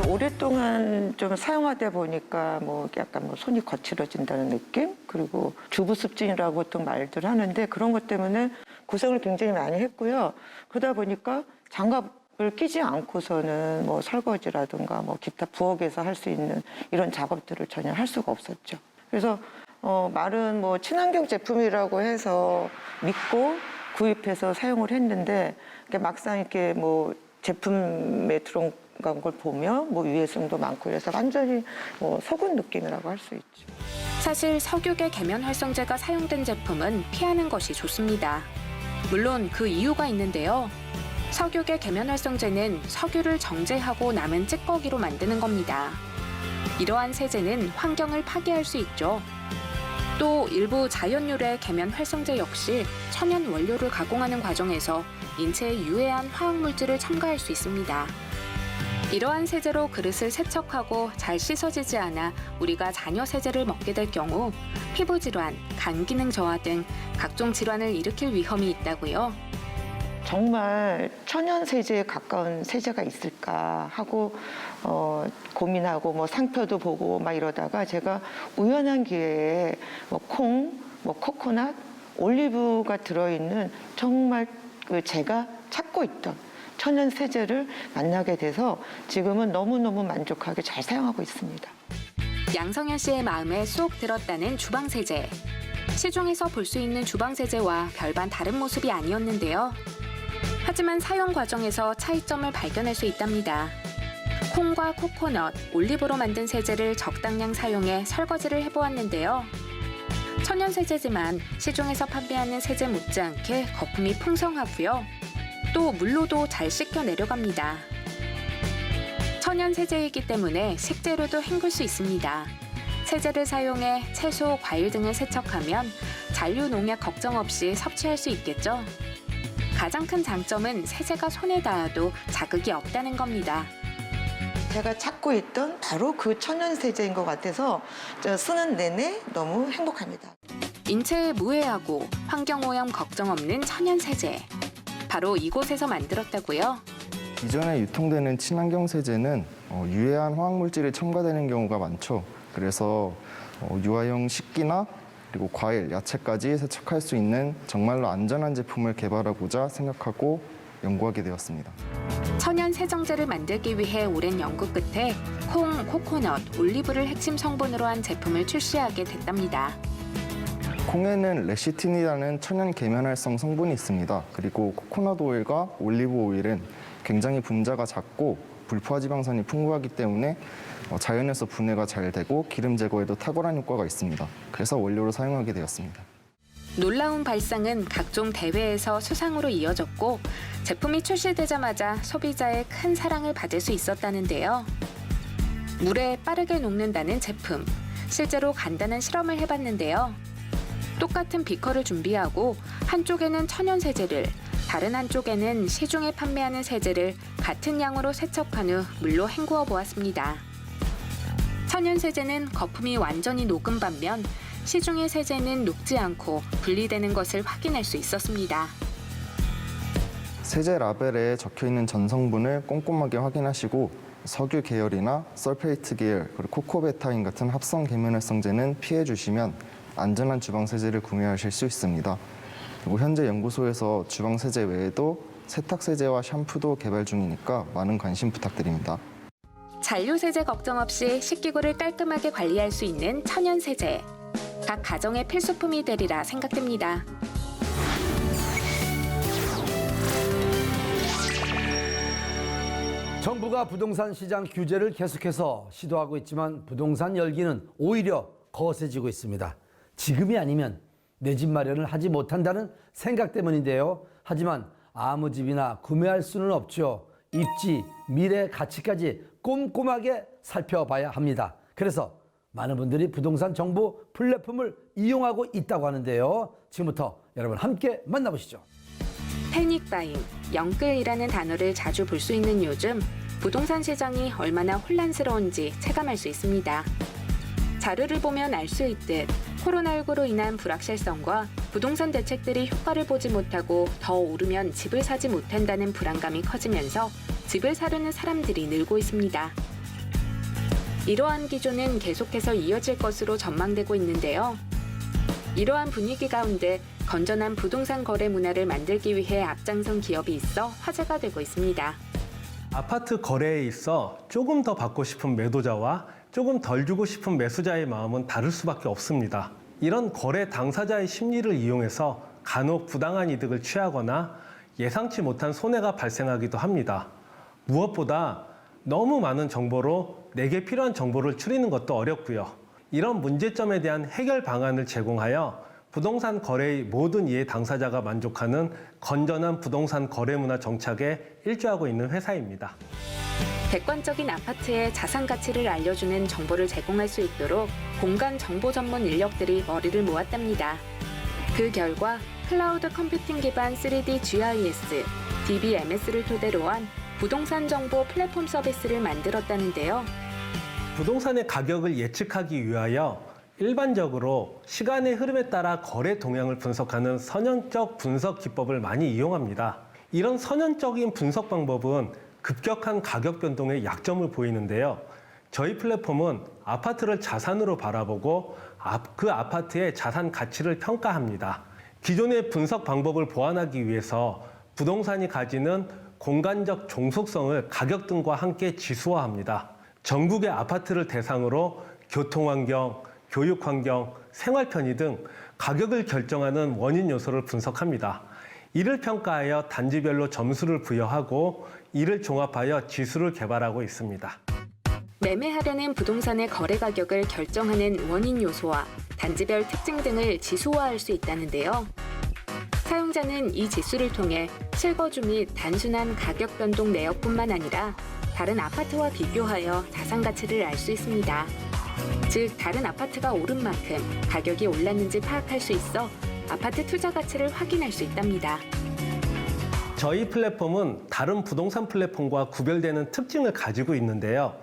오랫동안 좀 사용하다 보니까 뭐 약간 뭐 손이 거칠어진다는 느낌? 그리고 주부습진이라고 보통 말들 하는데 그런 것 때문에 고생을 굉장히 많이 했고요. 그러다 보니까 장갑을 끼지 않고서는 뭐 설거지라든가 뭐 기타 부엌에서 할 수 있는 이런 작업들을 전혀 할 수가 없었죠. 그래서 말은 뭐 친환경 제품이라고 해서 믿고 구입해서 사용을 했는데 막상 이렇게 뭐 제품에 들어온 걸 보면 뭐 유해성도 많고 그래서 완전히 뭐 속은 느낌이라고 할 수 있죠. 사실 석유계 계면 활성제가 사용된 제품은 피하는 것이 좋습니다. 물론 그 이유가 있는데요. 석유계 계면 활성제는 석유를 정제하고 남은 찌꺼기로 만드는 겁니다. 이러한 세제는 환경을 파괴할 수 있죠. 또 일부 자연 유래 계면 활성제 역시 천연 원료를 가공하는 과정에서 인체에 유해한 화학 물질을 첨가할 수 있습니다. 이러한 세제로 그릇을 세척하고 잘 씻어지지 않아 우리가 잔여 세제를 먹게 될 경우 피부 질환, 간 기능 저하 등 각종 질환을 일으킬 위험이 있다고요. 정말 천연 세제에 가까운 세제가 있을까 하고 고민하고 뭐 상표도 보고 막 이러다가 제가 우연한 기회에 뭐 콩, 뭐 코코넛, 올리브가 들어있는 정말 제가 찾고 있던 천연 세제를 만나게 돼서 지금은 너무너무 만족하게 잘 사용하고 있습니다. 양성현 씨의 마음에 쏙 들었다는 주방세제. 시중에서 볼 수 있는 주방세제와 별반 다른 모습이 아니었는데요. 하지만 사용 과정에서 차이점을 발견할 수 있답니다. 콩과 코코넛, 올리브로 만든 세제를 적당량 사용해 설거지를 해보았는데요. 천연 세제지만 시중에서 판매하는 세제 못지않게 거품이 풍성하고요. 또 물로도 잘 씻겨 내려갑니다. 천연 세제이기 때문에 식재료도 헹굴 수 있습니다. 세제를 사용해 채소, 과일 등을 세척하면 잔류 농약 걱정 없이 섭취할 수 있겠죠. 가장 큰 장점은 세제가 손에 닿아도 자극이 없다는 겁니다. 제가 찾고 있던 바로 그 천연 세제인 것 같아서 쓰는 내내 너무 행복합니다. 인체에 무해하고 환경오염 걱정 없는 천연 세제. 바로 이곳에서 만들었다고요? 이전에 유통되는 친환경 세제는 유해한 화학물질이 첨가되는 경우가 많죠. 그래서 유아용 식기나 그리고 과일, 야채까지 세척할 수 있는 정말로 안전한 제품을 개발하고자 생각하고 연구하게 되었습니다. 천연 세정제를 만들기 위해 오랜 연구 끝에 콩, 코코넛, 올리브를 핵심 성분으로 한 제품을 출시하게 됐답니다. 콩에는 레시틴이라는 천연 계면활성 성분이 있습니다. 그리고 코코넛 오일과 올리브 오일은 굉장히 분자가 작고 불포화 지방산이 풍부하기 때문에 자연에서 분해가 잘 되고 기름 제거에도 탁월한 효과가 있습니다. 그래서 원료로 사용하게 되었습니다. 놀라운 발상은 각종 대회에서 수상으로 이어졌고 제품이 출시되자마자 소비자의 큰 사랑을 받을 수 있었다는데요. 물에 빠르게 녹는다는 제품. 실제로 간단한 실험을 해봤는데요. 똑같은 비커를 준비하고 한쪽에는 천연 세제를, 다른 한쪽에는 시중에 판매하는 세제를 같은 양으로 세척한 후 물로 헹구어 보았습니다. 천연 세제는 거품이 완전히 녹은 반면 시중의 세제는 녹지 않고 분리되는 것을 확인할 수 있었습니다. 세제 라벨에 적혀있는 전성분을 꼼꼼하게 확인하시고 석유 계열이나 설페이트 계열, 그리고 코코베타인 같은 합성 계면활성제는 피해 주시면 안전한 주방 세제를 구매하실 수 있습니다. 그리고 현재 연구소에서 주방 세제 외에도 세탁 세제와 샴푸도 개발 중이니까 많은 관심 부탁드립니다. 잔류 세제 걱정 없이 식기구를 깔끔하게 관리할 수 있는 천연 세제. 각 가정의 필수품이 되리라 생각됩니다. 정부가 부동산 시장 규제를 계속해서 시도하고 있지만 부동산 열기는 오히려 거세지고 있습니다. 지금이 아니면 내 집 마련을 하지 못한다는 생각 때문인데요. 하지만 아무 집이나 구매할 수는 없죠. 입지, 미래 가치까지 꼼꼼하게 살펴봐야 합니다. 그래서 많은 분들이 부동산 정보 플랫폼을 이용하고 있다고 하는데요. 지금부터 여러분 함께 만나보시죠. 패닉바잉, 영끌이라는 단어를 자주 볼 수 있는 요즘 부동산 시장이 얼마나 혼란스러운지 체감할 수 있습니다. 자료를 보면 알 수 있듯 코로나19로 인한 불확실성과 부동산 대책들이 효과를 보지 못하고 더 오르면 집을 사지 못한다는 불안감이 커지면서 집을 사려는 사람들이 늘고 있습니다. 이러한 기조는 계속해서 이어질 것으로 전망되고 있는데요. 이러한 분위기 가운데 건전한 부동산 거래 문화를 만들기 위해 앞장선 기업이 있어 화제가 되고 있습니다. 아파트 거래에 있어 조금 더 받고 싶은 매도자와 조금 덜 주고 싶은 매수자의 마음은 다를 수밖에 없습니다. 이런 거래 당사자의 심리를 이용해서 간혹 부당한 이득을 취하거나 예상치 못한 손해가 발생하기도 합니다. 무엇보다 너무 많은 정보로 내게 필요한 정보를 추리는 것도 어렵고요. 이런 문제점에 대한 해결 방안을 제공하여 부동산 거래의 모든 이해 당사자가 만족하는 건전한 부동산 거래 문화 정착에 일조하고 있는 회사입니다. 객관적인 아파트의 자산 가치를 알려주는 정보를 제공할 수 있도록 공간 정보 전문 인력들이 머리를 모았답니다. 그 결과 클라우드 컴퓨팅 기반 3D GIS, DBMS를 토대로 한 부동산 정보 플랫폼 서비스를 만들었다는데요. 부동산의 가격을 예측하기 위하여 일반적으로 시간의 흐름에 따라 거래 동향을 분석하는 선형적 분석 기법을 많이 이용합니다. 이런 선형적인 분석 방법은 급격한 가격 변동에 약점을 보이는데요. 저희 플랫폼은 아파트를 자산으로 바라보고 그 아파트의 자산 가치를 평가합니다. 기존의 분석 방법을 보완하기 위해서 부동산이 가지는 공간적 종속성을 가격 등과 함께 지수화합니다. 전국의 아파트를 대상으로 교통환경, 교육환경, 생활편의 등 가격을 결정하는 원인 요소를 분석합니다. 이를 평가하여 단지별로 점수를 부여하고 이를 종합하여 지수를 개발하고 있습니다. 매매하려는 부동산의 거래 가격을 결정하는 원인 요소와 단지별 특징 등을 지수화할 수 있다는데요. 사용자는 이 지수를 통해 실거주 및 단순한 가격 변동 내역뿐만 아니라 다른 아파트와 비교하여 자산 가치를 알 수 있습니다. 즉, 다른 아파트가 오른 만큼 가격이 올랐는지 파악할 수 있어 아파트 투자 가치를 확인할 수 있답니다. 저희 플랫폼은 다른 부동산 플랫폼과 구별되는 특징을 가지고 있는데요.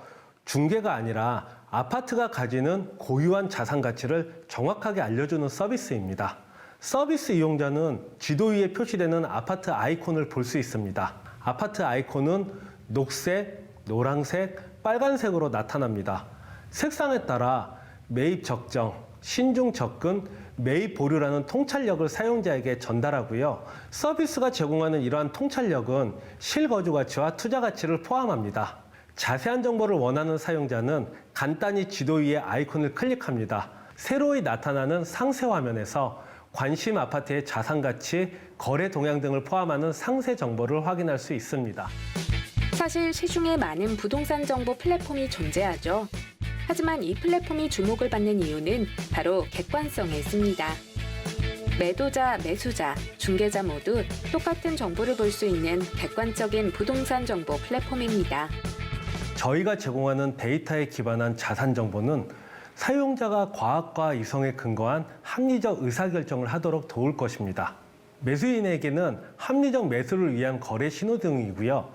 중개가 아니라 아파트가 가지는 고유한 자산 가치를 정확하게 알려주는 서비스입니다. 서비스 이용자는 지도 위에 표시되는 아파트 아이콘을 볼 수 있습니다. 아파트 아이콘은 녹색, 노란색, 빨간색으로 나타납니다. 색상에 따라 매입 적정, 신중 접근, 매입 보류라는 통찰력을 사용자에게 전달하고요. 서비스가 제공하는 이러한 통찰력은 실거주 가치와 투자 가치를 포함합니다. 자세한 정보를 원하는 사용자는 간단히 지도 위의 아이콘을 클릭합니다. 새로이 나타나는 상세 화면에서 관심 아파트의 자산 가치, 거래 동향 등을 포함하는 상세 정보를 확인할 수 있습니다. 사실 시중에 많은 부동산 정보 플랫폼이 존재하죠. 하지만 이 플랫폼이 주목을 받는 이유는 바로 객관성에 있습니다. 매도자, 매수자, 중개자 모두 똑같은 정보를 볼 수 있는 객관적인 부동산 정보 플랫폼입니다. 저희가 제공하는 데이터에 기반한 자산 정보는 사용자가 과학과 이성에 근거한 합리적 의사결정을 하도록 도울 것입니다. 매수인에게는 합리적 매수를 위한 거래 신호등이고요.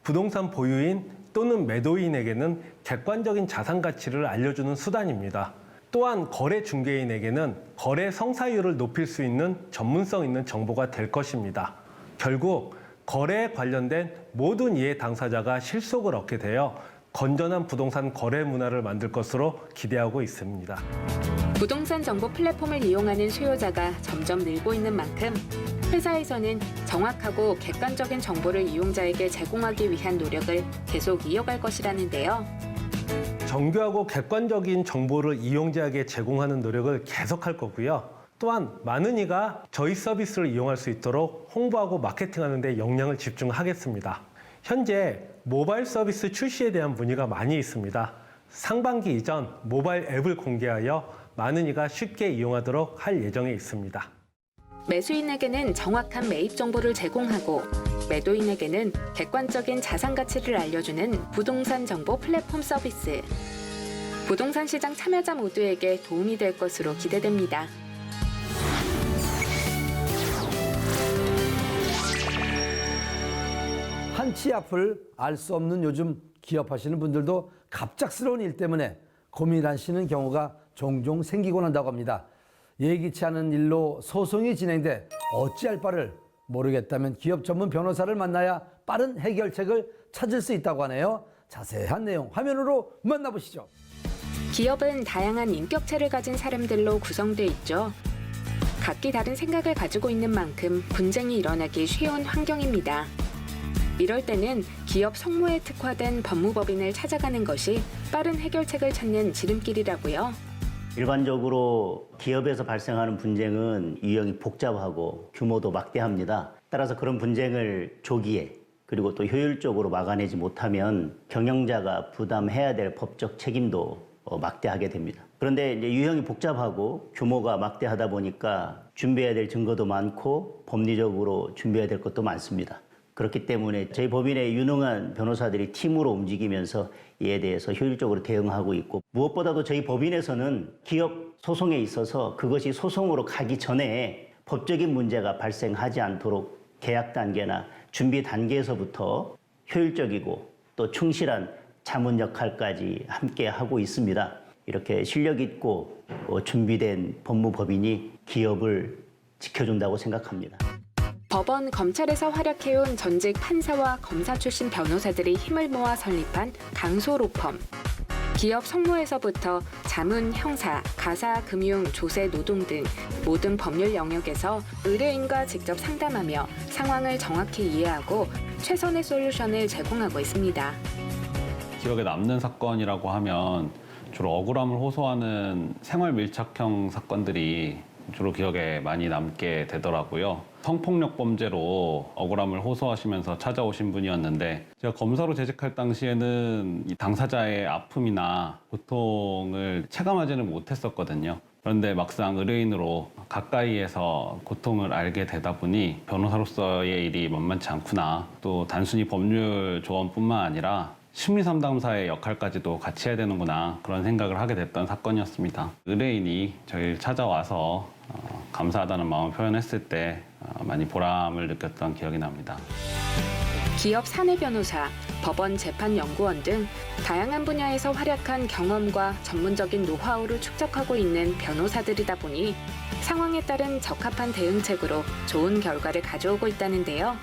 부동산 보유인 또는 매도인에게는 객관적인 자산 가치를 알려주는 수단입니다. 또한 거래 중개인에게는 거래 성사율을 높일 수 있는 전문성 있는 정보가 될 것입니다. 결국 거래에 관련된 모든 이해 당사자가 실속을 얻게 되어 건전한 부동산 거래 문화를 만들 것으로 기대하고 있습니다. 부동산 정보 플랫폼을 이용하는 수요자가 점점 늘고 있는 만큼 회사에서는 정확하고 객관적인 정보를 이용자에게 제공하기 위한 노력을 계속 이어갈 것이라는데요. 정교하고 객관적인 정보를 이용자에게 제공하는 노력을 계속할 거고요. 또한 많은 이가 저희 서비스를 이용할 수 있도록 홍보하고 마케팅하는 데 역량을 집중하겠습니다. 현재 모바일 서비스 출시에 대한 문의가 많이 있습니다. 상반기 이전 모바일 앱을 공개하여 많은 이가 쉽게 이용하도록 할 예정에 있습니다. 매수인에게는 정확한 매입 정보를 제공하고 매도인에게는 객관적인 자산 가치를 알려주는 부동산 정보 플랫폼 서비스. 부동산 시장 참여자 모두에게 도움이 될 것으로 기대됩니다. 한치 앞을 알 수 없는 요즘 기업하시는 분들도 갑작스러운 일 때문에 고민하시는 경우가 종종 생기곤 한다고 합니다. 예기치 않은 일로 소송이 진행돼 어찌할 바를 모르겠다면 기업 전문 변호사를 만나야 빠른 해결책을 찾을 수 있다고 하네요. 자세한 내용 화면으로 만나보시죠. 기업은 다양한 인격체를 가진 사람들로 구성돼 있죠. 각기 다른 생각을 가지고 있는 만큼 분쟁이 일어나기 쉬운 환경입니다. 이럴 때는 기업 성무에 특화된 법무법인을 찾아가는 것이 빠른 해결책을 찾는 지름길이라고요. 일반적으로 기업에서 발생하는 분쟁은 유형이 복잡하고 규모도 막대합니다. 따라서 그런 분쟁을 조기에 그리고 또 효율적으로 막아내지 못하면 경영자가 부담해야 될 법적 책임도 막대하게 됩니다. 그런데 이제 유형이 복잡하고 규모가 막대하다 보니까 준비해야 될 증거도 많고 법리적으로 준비해야 될 것도 많습니다. 그렇기 때문에 저희 법인의 유능한 변호사들이 팀으로 움직이면서 이에 대해서 효율적으로 대응하고 있고, 무엇보다도 저희 법인에서는 기업 소송에 있어서 그것이 소송으로 가기 전에 법적인 문제가 발생하지 않도록 계약 단계나 준비 단계에서부터 효율적이고 또 충실한 자문 역할까지 함께 하고 있습니다. 이렇게 실력 있고 준비된 법무법인이 기업을 지켜준다고 생각합니다. 법원, 검찰에서 활약해온 전직 판사와 검사 출신 변호사들이 힘을 모아 설립한 강소로펌. 기업 성무에서부터 자문, 형사, 가사, 금융, 조세, 노동 등 모든 법률 영역에서 의뢰인과 직접 상담하며 상황을 정확히 이해하고 최선의 솔루션을 제공하고 있습니다. 기억에 남는 사건이라고 하면 주로 억울함을 호소하는 생활 밀착형 사건들이 주로 기억에 많이 남게 되더라고요. 성폭력 범죄로 억울함을 호소하시면서 찾아오신 분이었는데 제가 검사로 재직할 당시에는 이 당사자의 아픔이나 고통을 체감하지는 못했었거든요. 그런데 막상 의뢰인으로 가까이에서 고통을 알게 되다 보니 변호사로서의 일이 만만치 않구나. 또 단순히 법률 조언뿐만 아니라 심리상담사의 역할까지도 같이 해야 되는구나, 그런 생각을 하게 됐던 사건이었습니다. 의뢰인이 저희를 찾아와서 감사하다는 마음을 표현했을 때 많이 보람을 느꼈던 기억이 납니다. 기업 사내 변호사, 법원 재판 연구원 등 다양한 분야에서 활약한 경험과 전문적인 노하우를 축적하고 있는 변호사들이다 보니 상황에 따른 적합한 대응책으로 좋은 결과를 가져오고 있다는데요.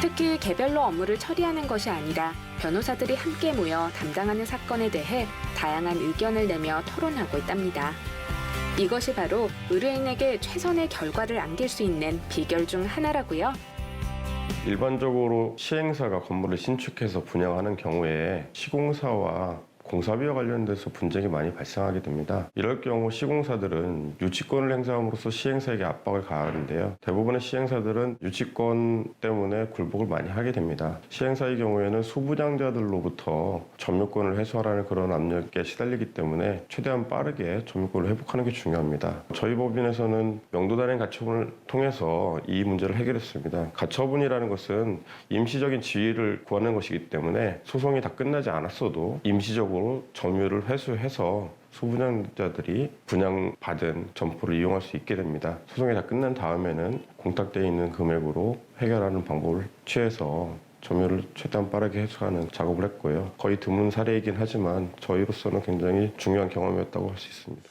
특히 개별로 업무를 처리하는 것이 아니라 변호사들이 함께 모여 담당하는 사건에 대해 다양한 의견을 내며 토론하고 있답니다. 이것이 바로 의뢰인에게 최선의 결과를 안길 수 있는 비결 중 하나라고요. 일반적으로 시행사가 건물을 신축해서 분양하는 경우에 시공사와 공사비와 관련돼서 분쟁이 많이 발생하게 됩니다. 이럴 경우 시공사들은 유치권을 행사함으로써 시행사에게 압박을 가하는데요. 대부분의 시행사들은 유치권 때문에 굴복을 많이 하게 됩니다. 시행사의 경우에는 소부장자들로부터 점유권을 회수하라는 그런 압력에 시달리기 때문에 최대한 빠르게 점유권을 회복하는 게 중요합니다. 저희 법인에서는 명도단행 가처분을 통해서 이 문제를 해결했습니다. 가처분이라는 것은 임시적인 지위를 구하는 것이기 때문에 소송이 다 끝나지 않았어도 임시적으로 점유를 회수해서 소분양자들이 분양받은 점포를 이용할 수 있게 됩니다. 소송이 다 끝난 다음에는 공탁되어 있는 금액으로 해결하는 방법을 취해서 점유를 최대한 빠르게 해소하는 작업을 했고요. 거의 드문 사례이긴 하지만 저희로서는 굉장히 중요한 경험이었다고 할 수 있습니다.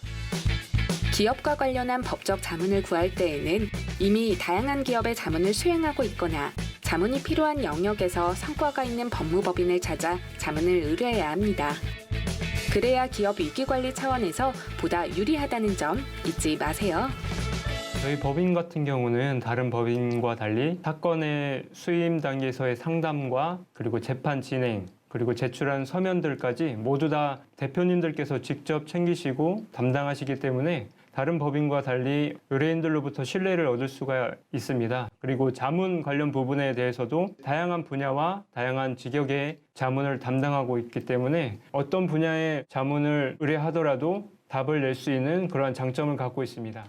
기업과 관련한 법적 자문을 구할 때에는 이미 다양한 기업의 자문을 수행하고 있거나 자문이 필요한 영역에서 성과가 있는 법무법인을 찾아 자문을 의뢰해야 합니다. 그래야 기업 위기관리 차원에서 보다 유리하다는 점 잊지 마세요. 저희 법인 같은 경우는 다른 법인과 달리 사건의 수임 단계에서의 상담과 그리고 재판 진행, 그리고 제출한 서면들까지 모두 다 대표님들께서 직접 챙기시고 담당하시기 때문에 다른 법인과 달리 의뢰인들로부터 신뢰를 얻을 수가 있습니다. 그리고 자문 관련 부분에 대해서도 다양한 분야와 다양한 직역의 자문을 담당하고 있기 때문에 어떤 분야의 자문을 의뢰하더라도 답을 낼 수 있는 그러한 장점을 갖고 있습니다.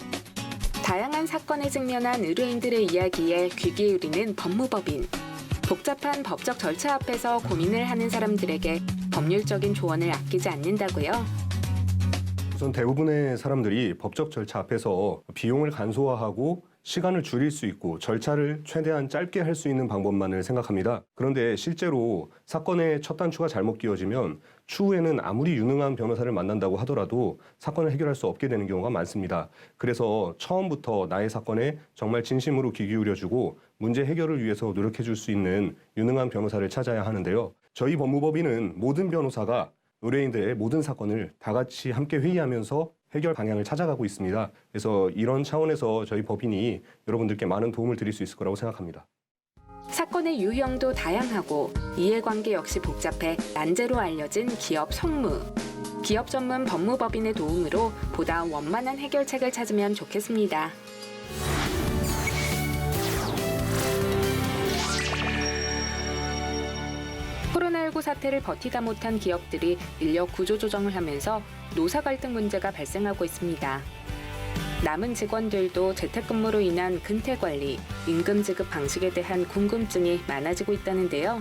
다양한 사건에 직면한 의뢰인들의 이야기에 귀 기울이는 법무법인. 복잡한 법적 절차 앞에서 고민을 하는 사람들에게 법률적인 조언을 아끼지 않는다고요. 우선 대부분의 사람들이 법적 절차 앞에서 비용을 간소화하고 시간을 줄일 수 있고 절차를 최대한 짧게 할 수 있는 방법만을 생각합니다. 그런데 실제로 사건의 첫 단추가 잘못 끼워지면 추후에는 아무리 유능한 변호사를 만난다고 하더라도 사건을 해결할 수 없게 되는 경우가 많습니다. 그래서 처음부터 나의 사건에 정말 진심으로 귀 기울여주고 문제 해결을 위해서 노력해 줄 수 있는 유능한 변호사를 찾아야 하는데요. 저희 법무법인은 모든 변호사가 의뢰인들의 모든 사건을 다 같이 함께 회의하면서 해결 방향을 찾아가고 있습니다. 그래서 이런 차원에서 저희 법인이 여러분들께 많은 도움을 드릴 수 있을 거라고 생각합니다. 사건의 유형도 다양하고 이해관계 역시 복잡해 난제로 알려진 기업 성무. 기업 전문 법무법인의 도움으로 보다 원만한 해결책을 찾으면 좋겠습니다. 코로나19 사태를 버티다 못한 기업들이 인력 구조 조정을 하면서 노사 갈등 문제가 발생하고 있습니다. 남은 직원들도 재택근무로 인한 근태 관리, 임금 지급 방식에 대한 궁금증이 많아지고 있다는데요.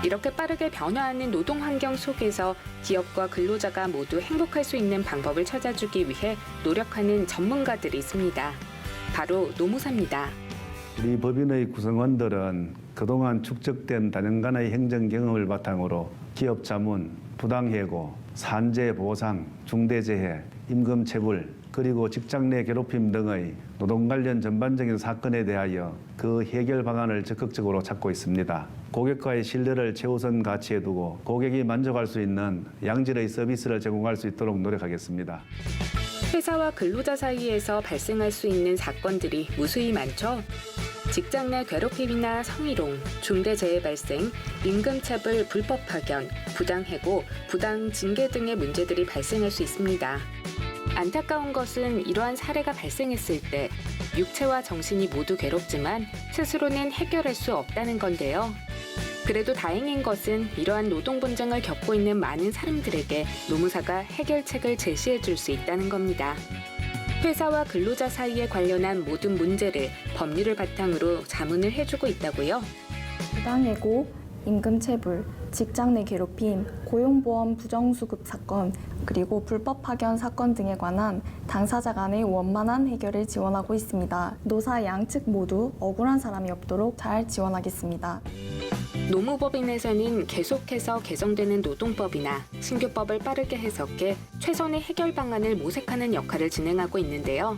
이렇게 빠르게 변화하는 노동 환경 속에서 기업과 근로자가 모두 행복할 수 있는 방법을 찾아주기 위해 노력하는 전문가들이 있습니다. 바로 노무사입니다. 우리 법인의 구성원들은 그동안 축적된 다년간의 행정 경험을 바탕으로 기업 자문, 부당해고, 산재 보상, 중대재해, 임금체불, 그리고 직장 내 괴롭힘 등의 노동 관련 전반적인 사건에 대하여 그 해결 방안을 적극적으로 찾고 있습니다. 고객과의 신뢰를 최우선 가치에 두고 고객이 만족할 수 있는 양질의 서비스를 제공할 수 있도록 노력하겠습니다. 회사와 근로자 사이에서 발생할 수 있는 사건들이 무수히 많죠. 직장 내 괴롭힘이나 성희롱, 중대재해 발생, 임금체불, 불법 파견, 부당해고, 부당징계 등의 문제들이 발생할 수 있습니다. 안타까운 것은 이러한 사례가 발생했을 때 육체와 정신이 모두 괴롭지만 스스로는 해결할 수 없다는 건데요. 그래도 다행인 것은 이러한 노동 분쟁을 겪고 있는 많은 사람들에게 노무사가 해결책을 제시해 줄 수 있다는 겁니다. 회사와 근로자 사이에 관련한 모든 문제를 법률을 바탕으로 자문을 해주고 있다고요. 부당해고, 임금체불, 직장 내 괴롭힘, 고용보험 부정수급 사건, 그리고 불법 파견 사건 등에 관한 당사자 간의 원만한 해결을 지원하고 있습니다. 노사 양측 모두 억울한 사람이 없도록 잘 지원하겠습니다. 노무법인에서는 계속해서 개정되는 노동법이나 신규법을 빠르게 해석해 최선의 해결 방안을 모색하는 역할을 진행하고 있는데요.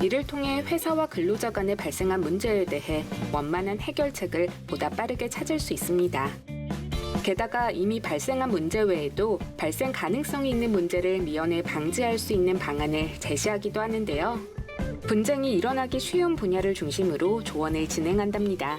이를 통해 회사와 근로자 간에 발생한 문제에 대해 원만한 해결책을 보다 빠르게 찾을 수 있습니다. 게다가 이미 발생한 문제 외에도 발생 가능성이 있는 문제를 미연에 방지할 수 있는 방안을 제시하기도 하는데요. 분쟁이 일어나기 쉬운 분야를 중심으로 조언을 진행한답니다.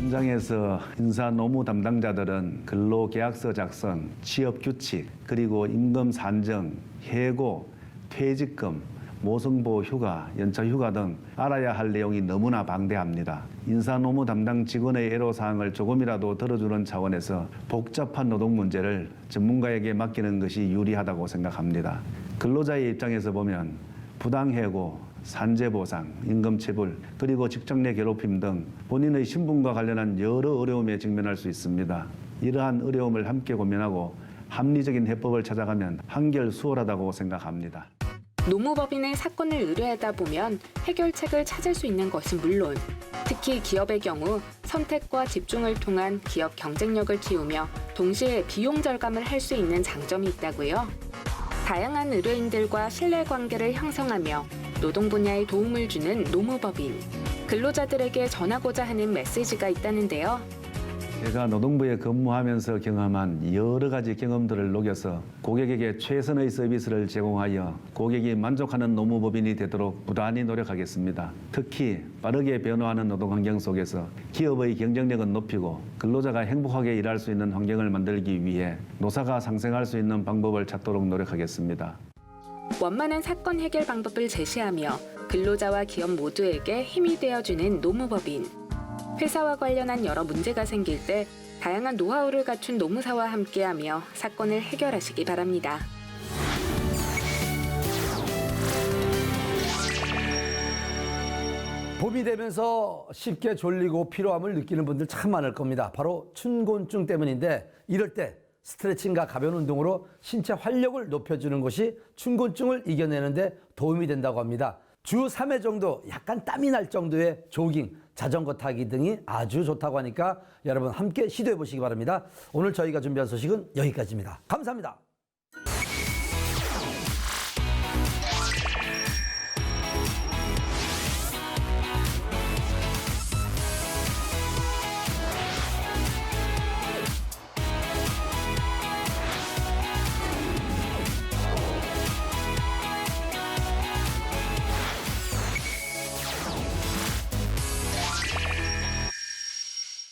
현장에서 인사 노무 담당자들은 근로계약서 작성, 취업규칙, 그리고 임금 산정, 해고, 퇴직금, 모성보호 휴가, 연차 휴가 등 알아야 할 내용이 너무나 방대합니다. 인사 노무 담당 직원의 애로사항을 조금이라도 들어주는 차원에서 복잡한 노동 문제를 전문가에게 맡기는 것이 유리하다고 생각합니다. 근로자의 입장에서 보면 부당해고, 산재보상, 임금체불, 그리고 직장 내 괴롭힘 등 본인의 신분과 관련한 여러 어려움에 직면할 수 있습니다. 이러한 어려움을 함께 고민하고 합리적인 해법을 찾아가면 한결 수월하다고 생각합니다. 노무법인의 사건을 의뢰하다 보면 해결책을 찾을 수 있는 것은 물론 특히 기업의 경우 선택과 집중을 통한 기업 경쟁력을 키우며 동시에 비용 절감을 할 수 있는 장점이 있다고요. 다양한 의뢰인들과 신뢰관계를 형성하며 노동 분야에 도움을 주는 노무법인. 근로자들에게 전하고자 하는 메시지가 있다는데요. 제가 노동부에 근무하면서 경험한 여러 가지 경험들을 녹여서 고객에게 최선의 서비스를 제공하여 고객이 만족하는 노무법인이 되도록 부단히 노력하겠습니다. 특히 빠르게 변화하는 노동환경 속에서 기업의 경쟁력은 높이고 근로자가 행복하게 일할 수 있는 환경을 만들기 위해 노사가 상생할 수 있는 방법을 찾도록 노력하겠습니다. 원만한 사건 해결 방법을 제시하며 근로자와 기업 모두에게 힘이 되어주는 노무법인. 회사와 관련한 여러 문제가 생길 때 다양한 노하우를 갖춘 노무사와 함께하며 사건을 해결하시기 바랍니다. 봄이 되면서 쉽게 졸리고 피로함을 느끼는 분들 참 많을 겁니다. 바로 춘곤증 때문인데 이럴 때 스트레칭과 가벼운 운동으로 신체 활력을 높여주는 것이 춘곤증을 이겨내는 데 도움이 된다고 합니다. 주 3회 정도 약간 땀이 날 정도의 조깅, 자전거 타기 등이 아주 좋다고 하니까 여러분 함께 시도해 보시기 바랍니다. 오늘 저희가 준비한 소식은 여기까지입니다. 감사합니다.